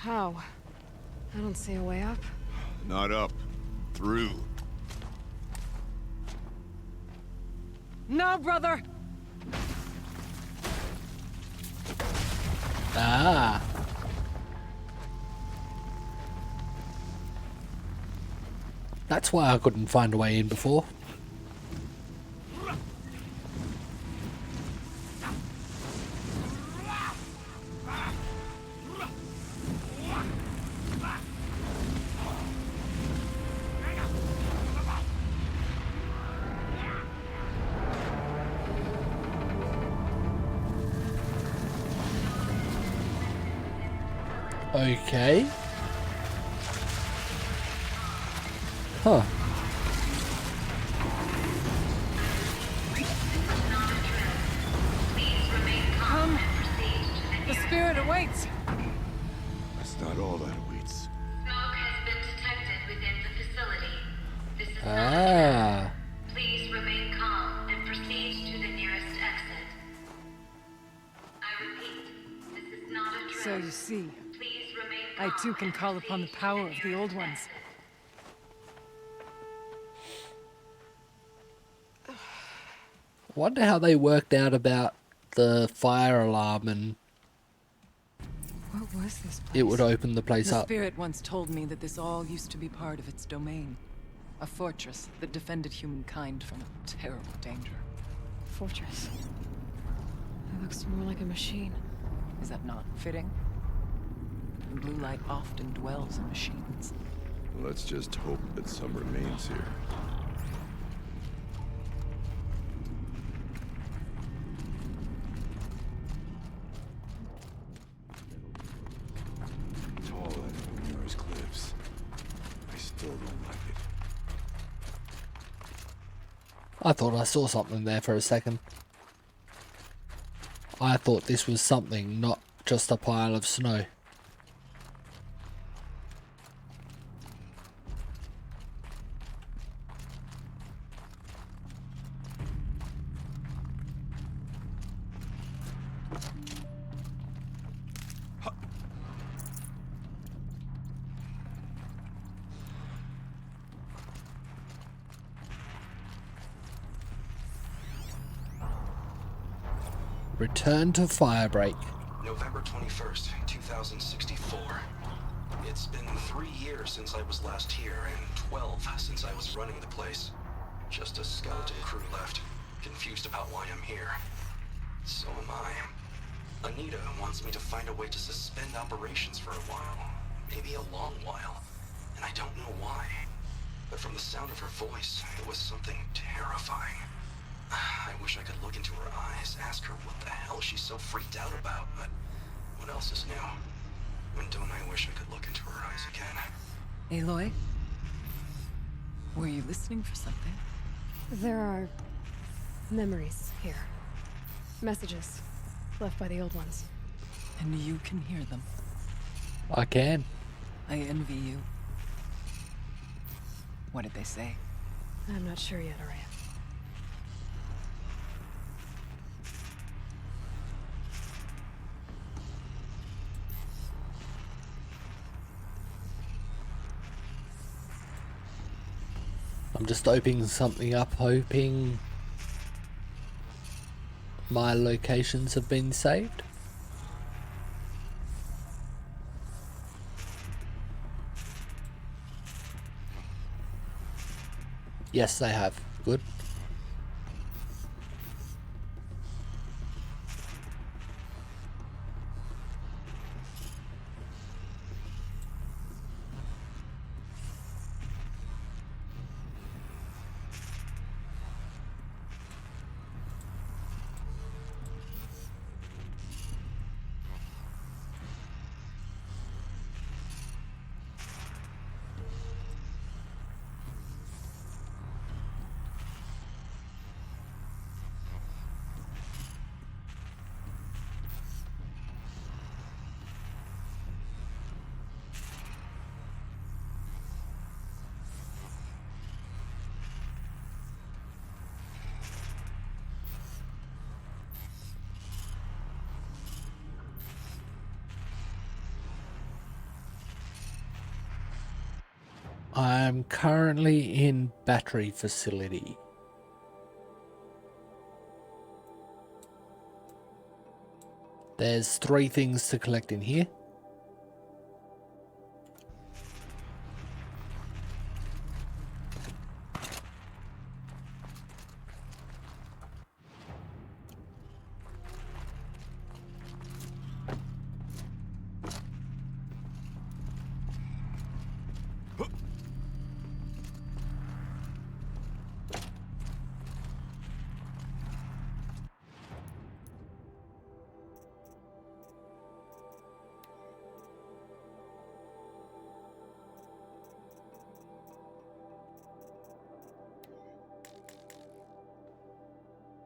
How? I don't see a way up. Not up. Through. No, brother! Ah. That's why I couldn't find a way in before. Okay. Huh. Come! The spirit awaits! That's not all that awaits. Smoke has been detected within the facility. This is not a Ah. trap. Please remain calm and proceed to the nearest exit. I repeat, this is not a trap. So you see, Please remain I calm too can and call upon the proceed to power of the nearest old ones. exit. I wonder how they worked out about the fire alarm and What was this place? it would open the place The up. spirit once told me that this all used to be part of its domain. A fortress that defended humankind from a terrible danger. Fortress. It looks more like a machine. Is that not fitting? The blue light often dwells in machines. Let's just hope that some remains here. Tall and numerous cliffs. I still don't like it. I thought I saw something there for a second. I thought this was something, not just a pile of snow. Return to Firebreak. November 21st, 2064. It's been 3 years since I was last here, and 12 since I was running the place. Just a skeleton crew left, confused about why I'm here. So am I. Anita wants me to find a way to suspend operations for a while. Maybe a long while. And I don't know why. But from the sound of her voice, it was something terrifying. I wish I could look into her eyes, ask her what the hell she's so freaked out about, but what else is new? And don't I wish I could look into her eyes again? Aloy? Were you listening for something? There are memories here. Messages left by the old ones. And you can hear them. I can. I envy you. What did they say? I'm not sure yet, Araya. I'm just opening something up, hoping my locations have been saved. Yes, they have. Good. I'm currently in battery facility. There's 3 things to collect in here.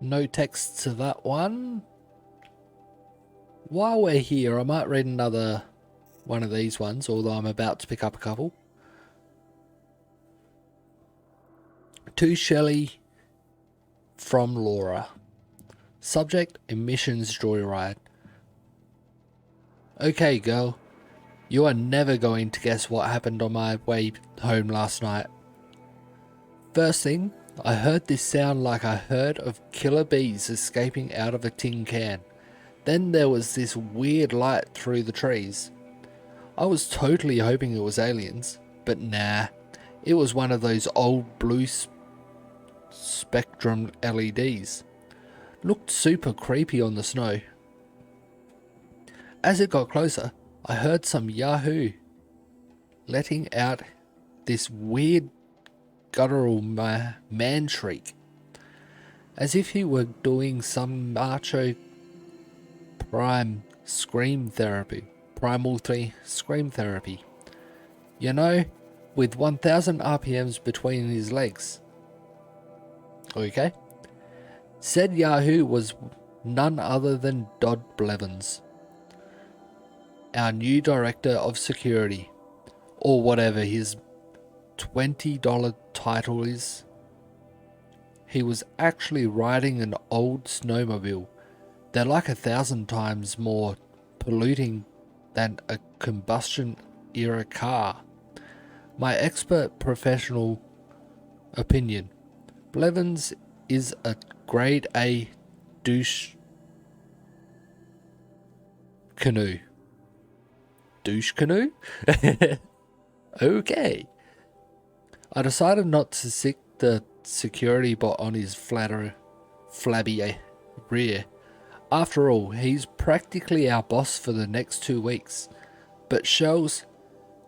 No text to that one. While we're here, I might read another one of these ones, although I'm about to pick up a couple. To Shelley from Laura. Subject, emissions joyride. Okay, girl. You are never going to guess what happened on my way home last night. First thing, I heard this sound like a herd of killer bees escaping out of a tin can. Then there was this weird light through the trees. I was totally hoping it was aliens, but nah, it was one of those old blue spectrum LEDs. Looked super creepy on the snow. As it got closer, I heard some Yahoo letting out this weird guttural man shriek, as if he were doing some macho primal 3 scream therapy. You know, with 1000 RPMs between his legs. Okay. Said Yahoo was none other than Dodd Blevins, our new director of security, or whatever his $20 title is. He was actually riding an old snowmobile. They're like 1,000 times more polluting than a combustion era car. My expert professional opinion, Blevins is a grade A douche canoe. Douche canoe? Okay. I decided not to stick the security bot on his flabby rear. After all, he's practically our boss for the next 2 weeks. But Shells,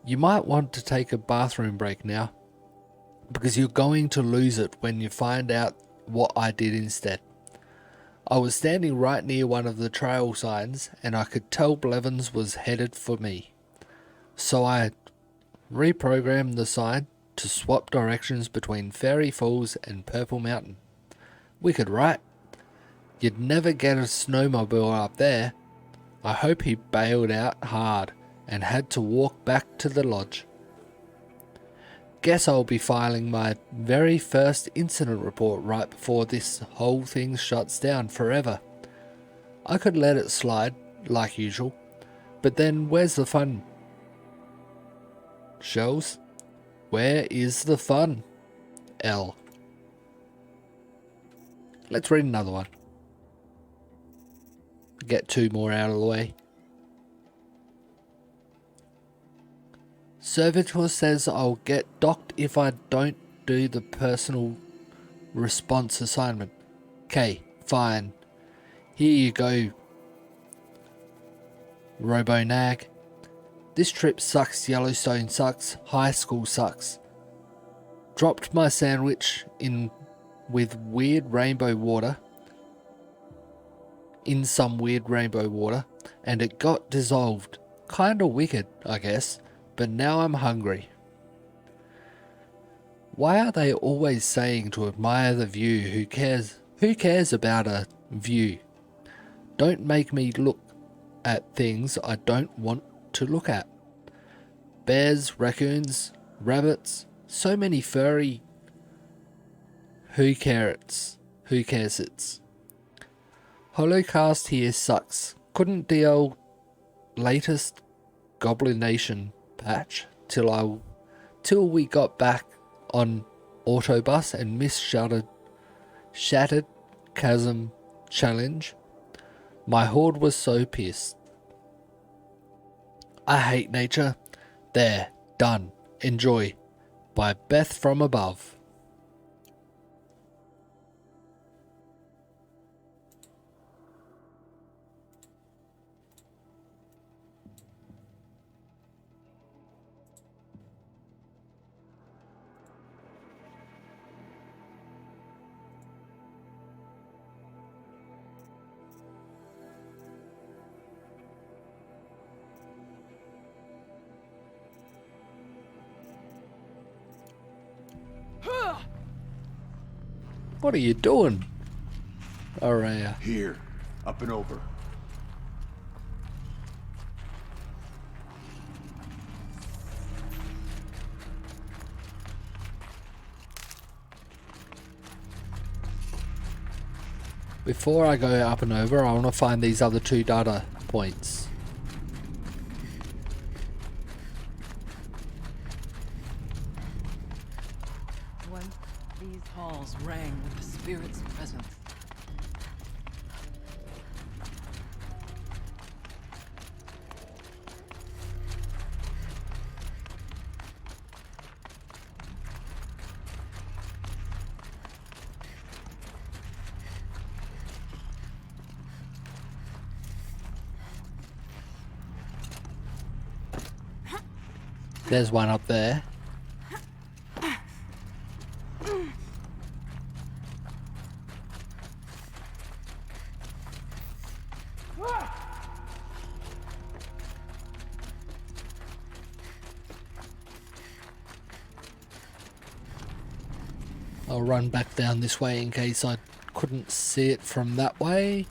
you might want to take a bathroom break now, because you're going to lose it when you find out what I did instead. I was standing right near one of the trail signs, and I could tell Blevins was headed for me. So I reprogrammed the sign to swap directions between Fairy Falls and Purple Mountain. Wicked, right? You'd never get a snowmobile up there. I hope he bailed out hard and had to walk back to the lodge. Guess I'll be filing my very first incident report right before this whole thing shuts down forever. I could let it slide, like usual, but then where's the fun? Shells? Where is the fun? L. Let's read another one. Get 2 more out of the way. Servitor says I'll get docked if I don't do the personal response assignment. Okay, fine. Here you go, Robo-Nag. This trip sucks, Yellowstone sucks, high school sucks. Dropped my sandwich in with weird rainbow water. In some weird rainbow water, and it got dissolved. Kinda wicked, I guess, but now I'm hungry. Why are they always saying to admire the view? Who cares? Who cares about a view? Don't make me look at things I don't want to look at. Bears, raccoons, rabbits, so many furry. Who cares? Who cares it's? Holocast here sucks. Couldn't deal latest Goblin Nation patch till till we got back on autobus and missed Shattered Chasm Challenge. My horde was so pissed. I hate nature. There, done. Enjoy. By Beth from above. What are you doing? Alright. Here, up and over. Before I go up and over, I want to find these other 2 data points. Once these halls rang with the spirit's presence. There's one up there. I'll run back down this way in case I couldn't see it from that way.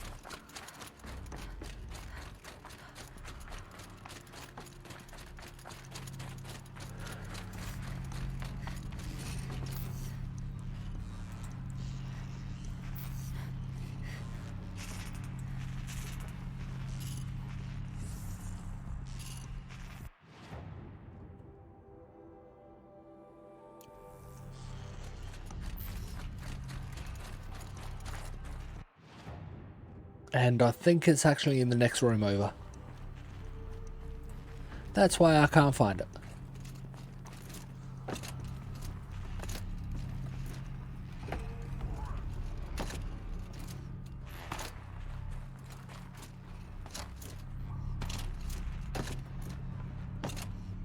And I think it's actually in the next room over. That's why I can't find it.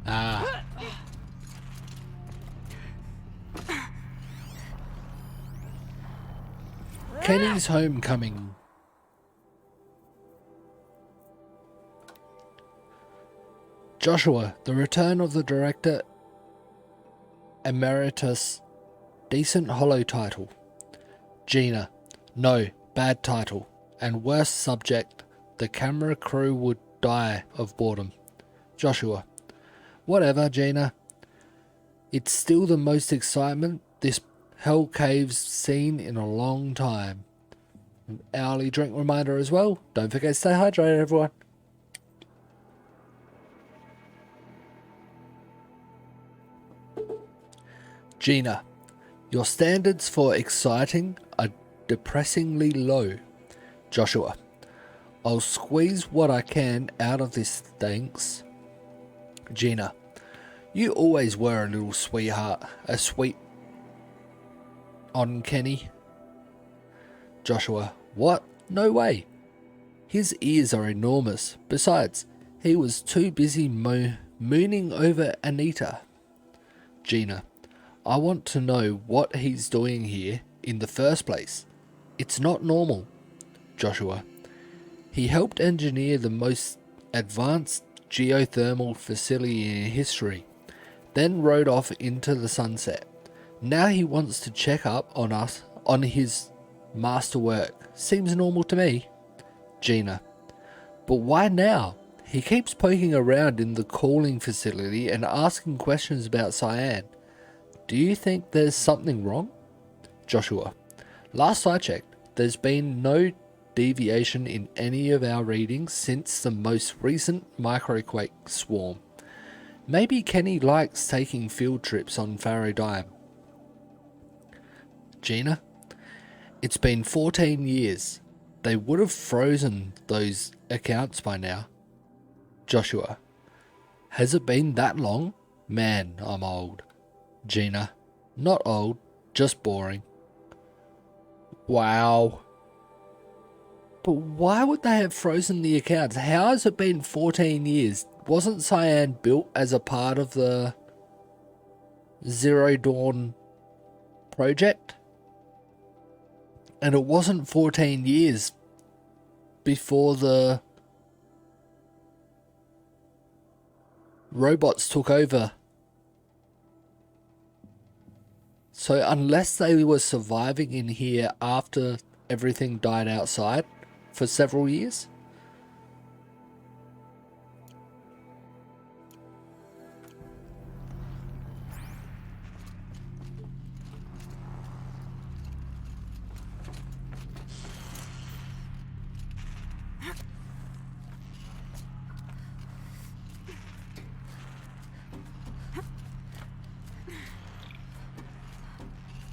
Ah. Kenny's homecoming. Joshua, the return of the director emeritus. Decent hollow title. Gina, no, bad title. And worst subject, the camera crew would die of boredom. Joshua, whatever, Gina. It's still the most excitement this Hell Cave's seen in a long time. An hourly drink reminder as well. Don't forget to stay hydrated, everyone. Gina, your standards for exciting are depressingly low. Joshua, I'll squeeze what I can out of this, thanks. Gina, you always were a little sweetheart, a sweet on Kenny. Joshua, what? No way. His ears are enormous. Besides, he was too busy mooning over Anita. Gina, I want to know what he's doing here in the first place. It's not normal. Joshua, he helped engineer the most advanced geothermal facility in history, then rode off into the sunset. Now he wants to check up on us on his masterwork. Seems normal to me. Gina, but why now? He keeps poking around in the cooling facility and asking questions about Cyan. Do you think there's something wrong? Joshua, last I checked, there's been no deviation in any of our readings since the most recent microquake swarm. Maybe Kenny likes taking field trips on Faro Dime. Gina, it's been 14 years. They would have frozen those accounts by now. Joshua, has it been that long? Man, I'm old. Gina, not old, just boring. Wow. But why would they have frozen the accounts? How has it been 14 years? Wasn't Cyan built as a part of the Zero Dawn project? And it wasn't 14 years before the robots took over. So unless they were surviving in here after everything died outside for several years.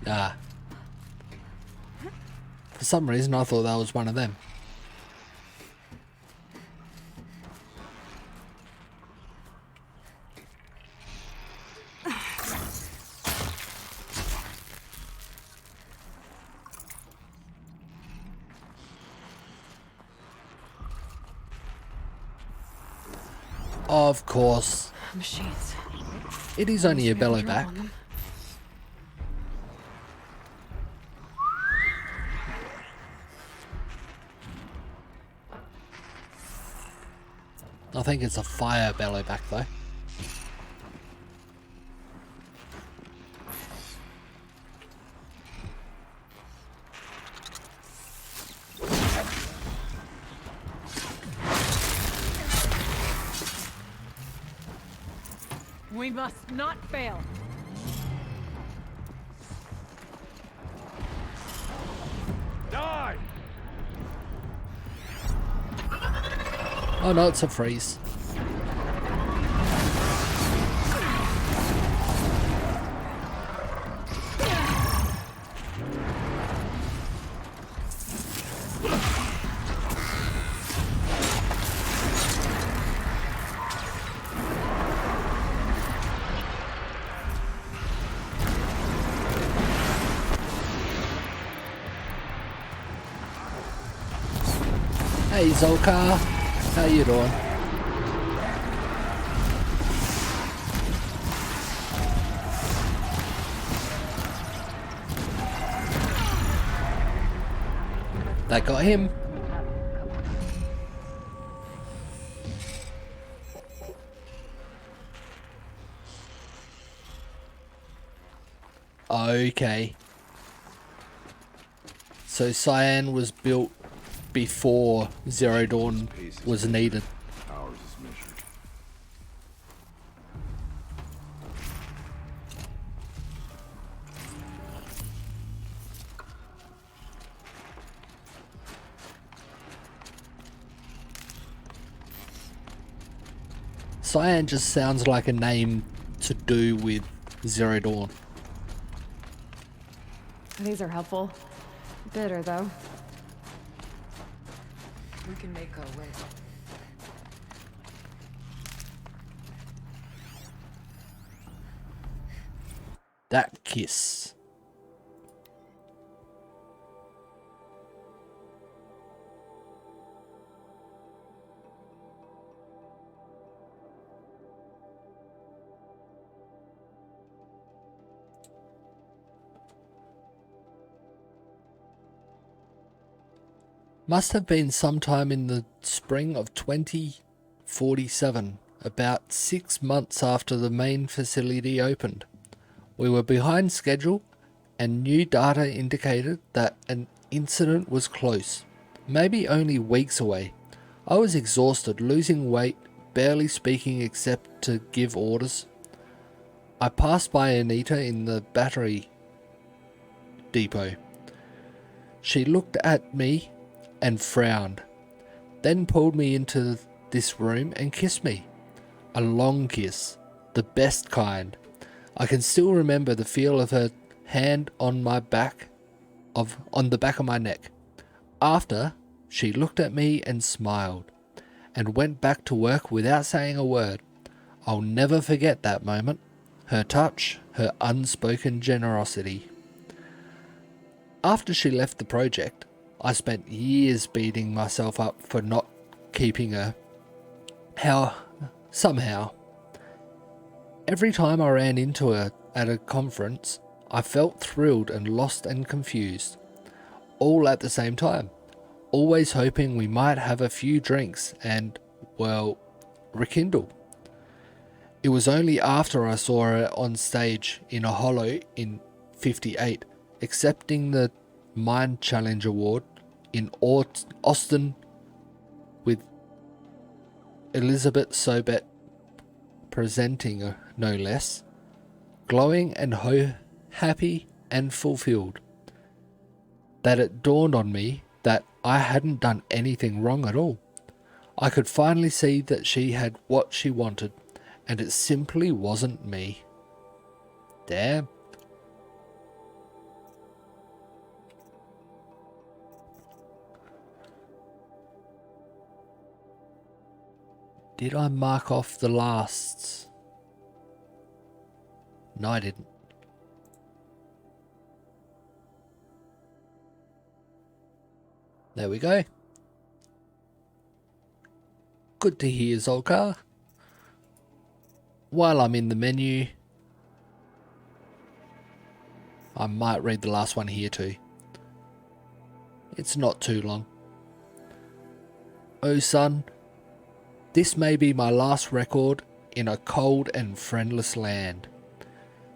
Ah. For some reason I thought that was one of them. Of course. Machines. It is only a Must have bellow a drum back. on them. I think it's a fire bellow back though. We must not fail. Die! Oh no, it's a freeze. Hey Zolkar, how you doing? That got him. Okay. So Cyan was built before Zero Dawn was needed. Ours is measured. Cyan just sounds like a name to do with Zero Dawn. These are helpful. Bitter, though. We can make our way. That kiss. Must have been sometime in the spring of 2047, about 6 months after the main facility opened. We were behind schedule and new data indicated that an incident was close, maybe only weeks away. I was exhausted, losing weight, barely speaking except to give orders. I passed by Anita in the battery depot. She looked at me and frowned, then pulled me into this room and kissed me. A long kiss. The best kind. I can still remember the feel of her hand on the back of my neck. After, she looked at me and smiled, and went back to work without saying a word. I'll never forget that moment. Her touch, her unspoken generosity. After she left the project, I spent years beating myself up for not keeping her. Somehow. Every time I ran into her at a conference, I felt thrilled and lost and confused. All at the same time. Always hoping we might have a few drinks and, well, rekindle. It was only after I saw her on stage in a hollow in 58, accepting the Mind Challenge Award in Austin with Elizabeth Sobet presenting, no less, glowing and happy and fulfilled, that it dawned on me that I hadn't done anything wrong at all. I could finally see that she had what she wanted, and it simply wasn't me. Damn. Did I mark off the lasts? No, I didn't. There we go. Good to hear, Zolkar. While I'm in the menu, I might read the last one here too. It's not too long. Oh son, this may be my last record in a cold and friendless land.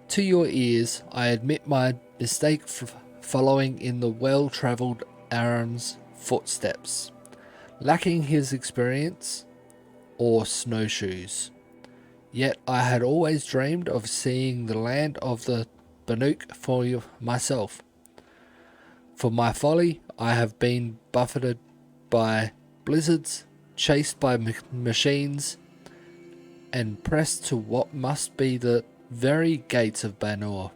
To your ears, I admit my mistake following in the well-travelled Aaron's footsteps, lacking his experience or snowshoes. Yet I had always dreamed of seeing the land of the Banuk for myself. For my folly, I have been buffeted by blizzards, chased by machines, and pressed to what must be the very gates of Banur.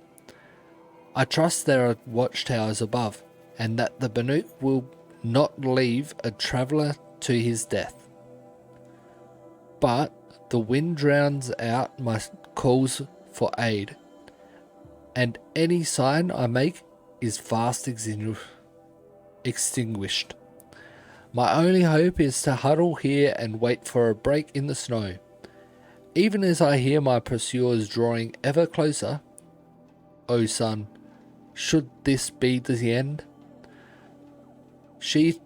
I trust there are watchtowers above, and that the Banuk will not leave a traveller to his death. But the wind drowns out my calls for aid, and any sign I make is fast extinguished. My only hope is to huddle here and wait for a break in the snow. Even as I hear my pursuers drawing ever closer, O son, should this be the end? See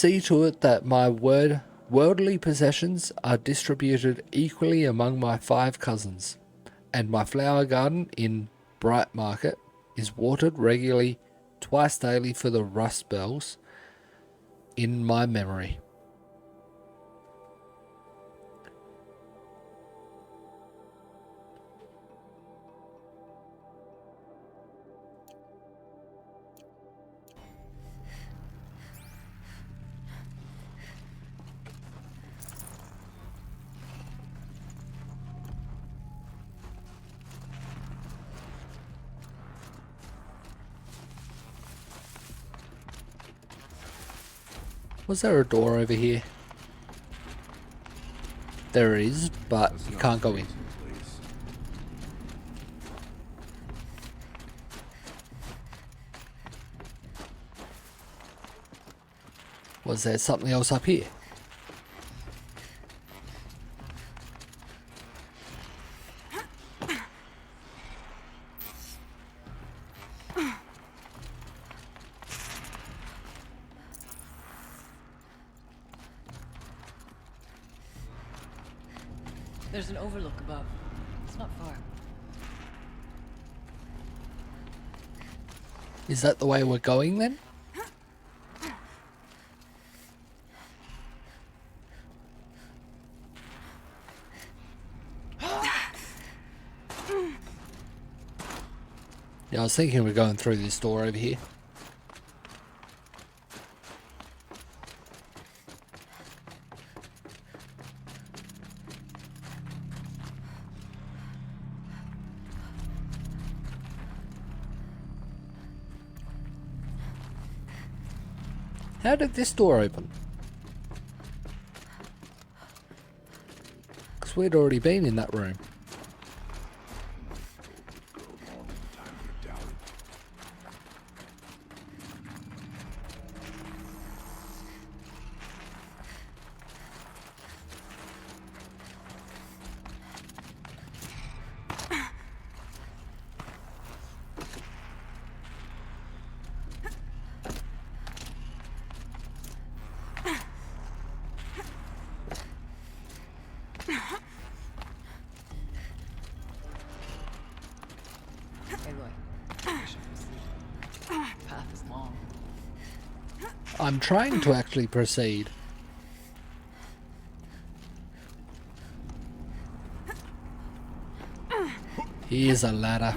to it that my worldly possessions are distributed equally among my 5 cousins, and my flower garden in Bright Market is watered regularly twice daily for the rust bells in my memory. Was there a door over here? There is, but you can't go in. Was there something else up here? There's an overlook above. It's not far. Is that the way we're going then? Yeah, I was thinking we're going through this door over here. How did this door open? Because we'd already been in that room. Aloy, we should proceed. The path is long. I'm trying to actually proceed. Here's a ladder.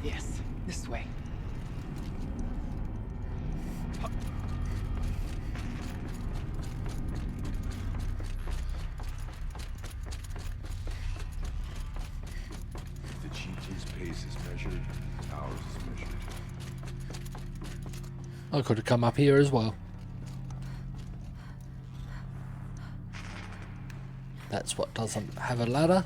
Yes, this way. The Cheetah's pace is measured, ours is measured. I could have come up here as well. That's what doesn't have a ladder.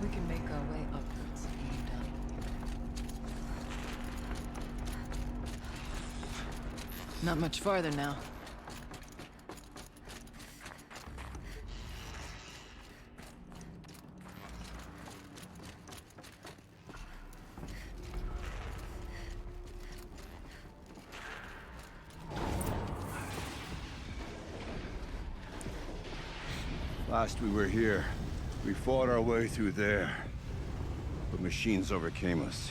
We can make our way upwards when we're done. Not much farther now. Last we were here, we fought our way through there. But machines overcame us.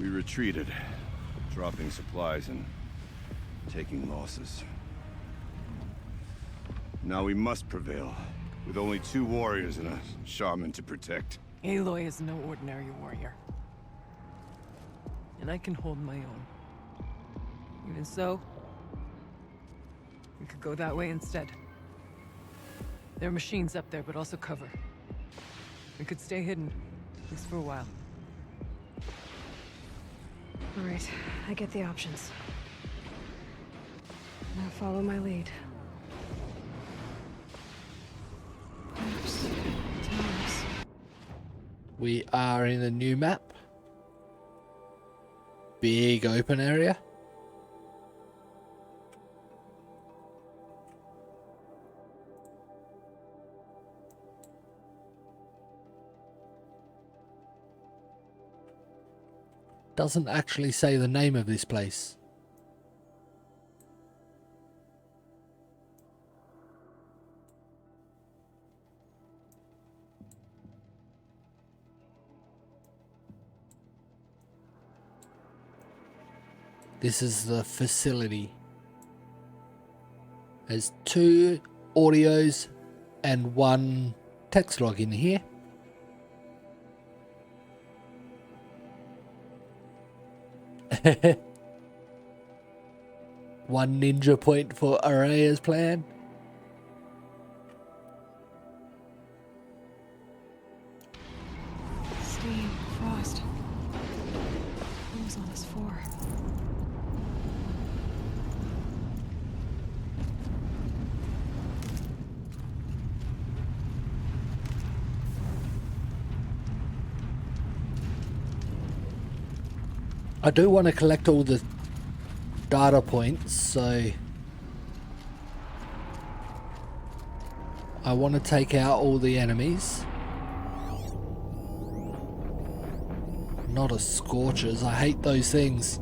We retreated, dropping supplies and taking losses. Now we must prevail, with only 2 warriors and a shaman to protect. Aloy is no ordinary warrior. And I can hold my own. Even so, we could go that way instead. There are machines up there, but also cover. We could stay hidden, at least for a while. All right, I get the options. Now follow my lead. Oops. Towers. We are in a new map. Big open area. Doesn't actually say the name of this place. This is the facility. There's 2 audios and 1 text log in here. One ninja point for Araya's plan. Steam, frost. What was all this for? I do want to collect all the data points, so I want to take out all the enemies. Not as scorchers, I hate those things.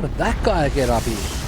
did that guy get up here?